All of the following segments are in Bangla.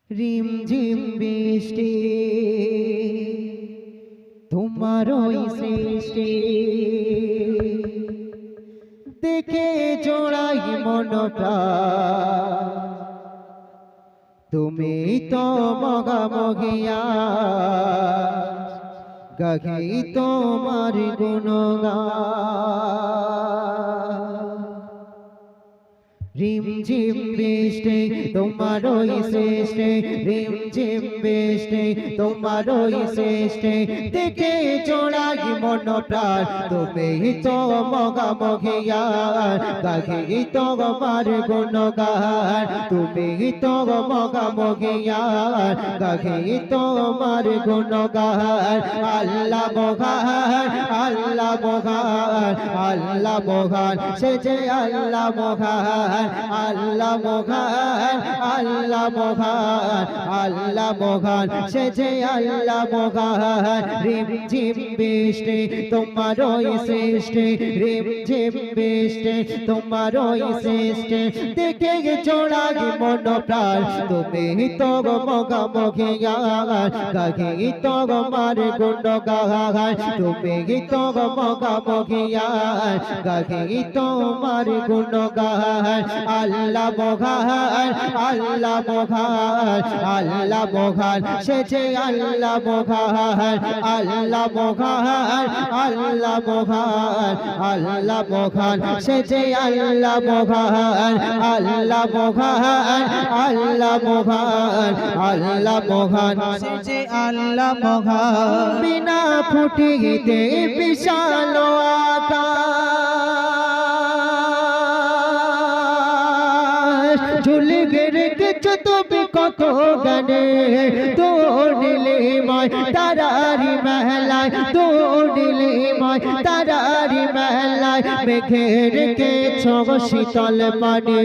রিমঝিম বৃষ্টি তোমারই সৃষ্টি দেখে জোড়াই মন প্রাণ তুমি তো মগামগিয়া গাহি তোমার গুণগান রিমঝিম বৃষ্টি তোমারই সৃষ্টি রিমঝিম বৃষ্টি তোমারই সৃষ্টি দেখে জোড়াই মন প্রাণ তুমি তো মগামগিয়া গাহি তোমার গুণগান তুমি তো মগামগিয়া গাহি তোমার গুণগান আল্লাহ মহান আল্লাহ মহান আল্লাহ মহান সে যে আল্লাহ মহান আল্লাহ মহান আল্লাহ মহান আল্লাহ মহান সে যে আল্লাহ মহান রিমঝিম বৃষ্টি তোমারই সৃষ্টি রিমঝিম বৃষ্টি তোমারই সৃষ্টি দেখে জোড়াই মন প্রাণ তুমি তো মগামগিয়া গাহি তোমার গুণগান তুমি তো মগামগিয়া গাহি তোমার গুণগান আল্লাহ মহান আল্লাহ মহান আল্লাহ মহান সে যে আল্লাহ মহান আল্লাহ মহান আল্লাহ মহান আল্লাহ মহান সে যে আল্লাহ মহান আল্লাহ মহান আল্লাহ মহান আল্লাহ মহান সে যে আল্লাহ মহান বিনা ফুটিতে বিশাল আকাশ ঝুলে রেখেছ তুমি কত গানে দৌড়িলে মায় তারারি মেলায় দৌড়িলে মায় তারারি মেলায় মেঘে রেখেছ শীতল পানি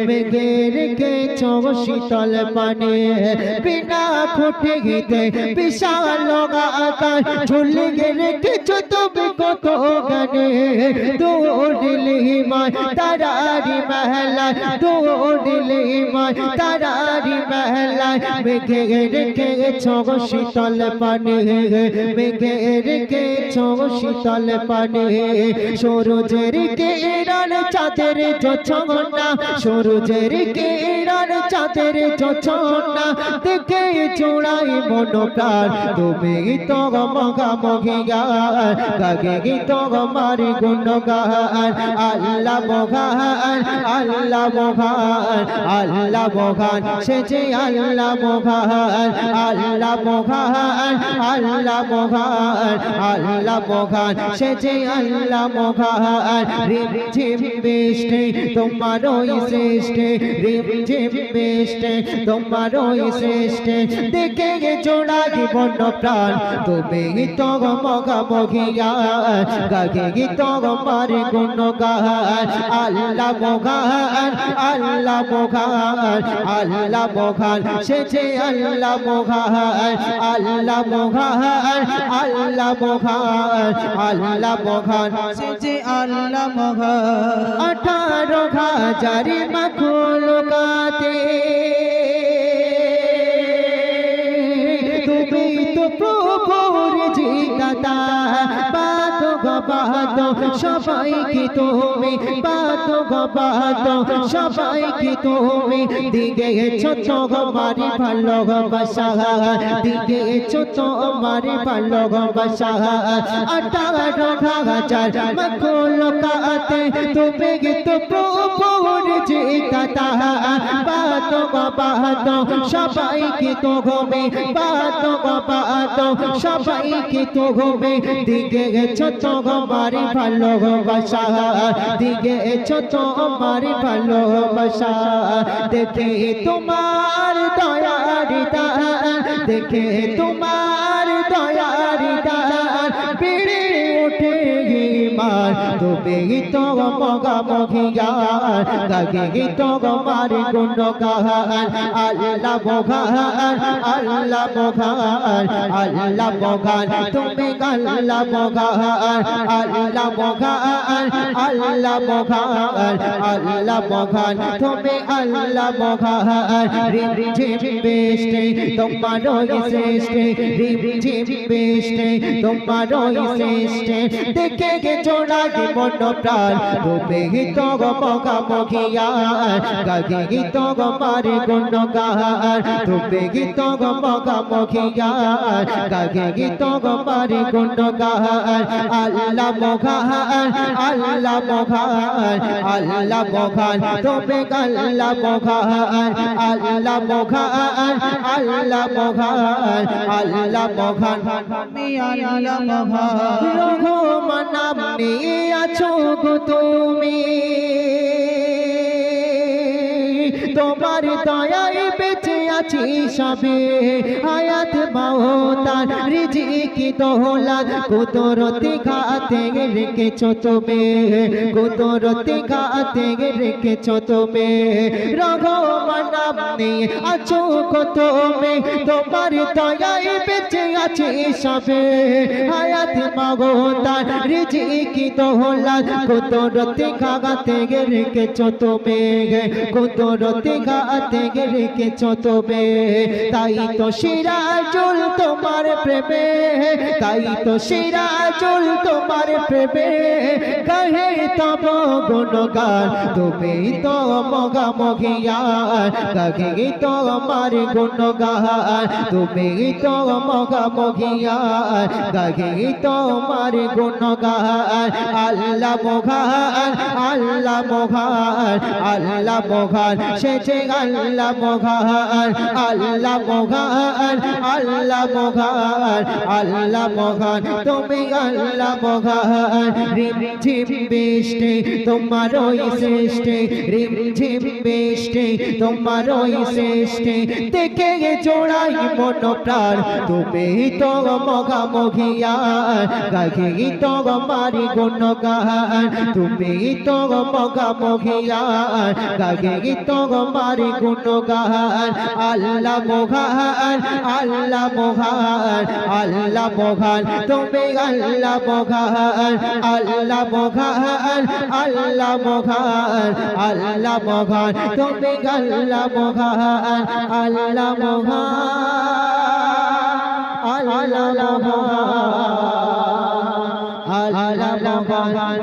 মেঘে রেখেছ শীতল পানি বিনা ফুটিতে বিশাল আকাশ ঝুলে রেখেছ তুমি কত গানে দৌড়িলে মায় তারারি মেলায় দৌড়িলে মায় তারারি মেলায় মেঘে রেখেছ শীতল পানি মেঘে রেখেছ শীতল পানি সূরজের কিরণ চাঁদের জোছনা সূরজের কিরণ চাঁদের জোছনা দেখে জোড়াই মন প্রাণ তুমি তো মগামগিয়া গাহি তোমার গুণগান আল্লাহ মহান আল্লাহ মহান আল্লাহ মহান সে যে আল্লাহ মহান আল্লাহ মহান আল্লাহ মহান আল্লাহ মহান সে যে আল্লাহ মহান রিমঝিম বৃষ্টি তোমারই সৃষ্টি রিমঝিম বৃষ্টি তোমারই সৃষ্টি দেখে জোড়াই মন প্রাণ তুমি তো মগামগিয়া গাহি তোমার গুণগান আল্লাহ মহান আল্লাহ মহান আল্লাহ মহান সে যে আল্লাহ মহান আল্লাহ মহান আল্লাহ মহান আল্লাহ মহান সে যে আল্লাহ মহান 18,000 মাখলুকাতে তুমি তো প্রভুর জিগাতা বাতো গবাতো সবাইকে তুমি বাতো গবাতো সবাইকে তুমি দিয়েছ তোমারি ভালোবাসা দিয়েছ তোমারি ভালোবাসা 18,000 মাখলুকাতে তুমি তো প্রভুর জিগাতা বাতো গবাতো সবাইকে তুমি বাতো গবাতো সবাইকে তুমি দিয়েছ তোমারি ভালোবাসা দিয়েছ তোমারি ভালোবাসা দেখে তোমার দয়ারি দান দেখে তোমার দয়ারি দান বেড়ে ওঠে পার তুমি তো মগা মহিয়ার গাগে তো মার গুণগান আল্লাহ মগান আল্লাহ মগান আল্লাহ মগান তুমি আল্লাহ মগান আল্লাহ মগান আল্লাহ মগান আল্লাহ মগান তুমি আল্লাহ মগান রিমঝিম বৃষ্টি তোমারই সৃষ্টি রিমঝিম বৃষ্টি তোমারই সৃষ্টি দেখে গে জোড়াই মন প্রাণ তুমি তো মগা মহিয়ার গাগে তো মার গুণগান তুমি তো মগা মহিয়ার গাগে তো মার গুণগান আল্লাহ মগান আল্লাহ মগান আল্লাহ মগান তুমি আল্লাহ মগান আল্লাহ মগান আল্লাহ মগান আল্লাহ মগান তুমি আল্লাহ মগান রহমান নামে আছো গো তুমি তোমার দয়ায় বেঁচে আছি সবে হায়াত মাওতার রিজিকি দৌলত কুদরতি খাতে রেখেছো তুমি কুদরতি খাতে রেখেছো তুমি রহমান নামে আছো গো তুমি তোমার দয়ায় বেঁচে আছি সবে হায়াত মাওতার রিজিকি দৌলত কুদরতি খাতে রেখেছো তুমি কুদরতি গাতে রেখেছো তুমি তাই তো সিরাজুল তোমার প্রেমে তাই তো সিরাজুল তোমার প্রেমে গাহে তব গুণগান তুমি তো মগা মহিয়ার গাহে তোমার গুণগান তুমি তো মগা মহিয়ার গাহে তোমার গুণগান আল্লাহ মগান আল্লাহ মগান আল্লাহ মগান সেজে আল্লাহ মগান আল্লাহ মগান আল্লাহ মগান আল্লাহ মগান তুমি আল্লাহ মগান রিমঝিম বৃষ্টি তোমারই সৃষ্টি রিমঝিম বৃষ্টি তোমারই সৃষ্টি দেখে জোড়াই মন প্রাণ তুমি তো মগা মহিয়ার গাগে তো মারি গুণগান তুমি তো মগা মহিয়ার গাগে তো মারি গুণগান আল্লাহ মগান আল্লাহ মগান আল্লাহ মগান তুমি আল্লাহ মগান আল্লাহ মগান আল্লাহ মগান আল্লাহ মগান তুমি আল্লাহ মগান আল্লাহ মগান আল্লাহ মগান আল্লাহ মগান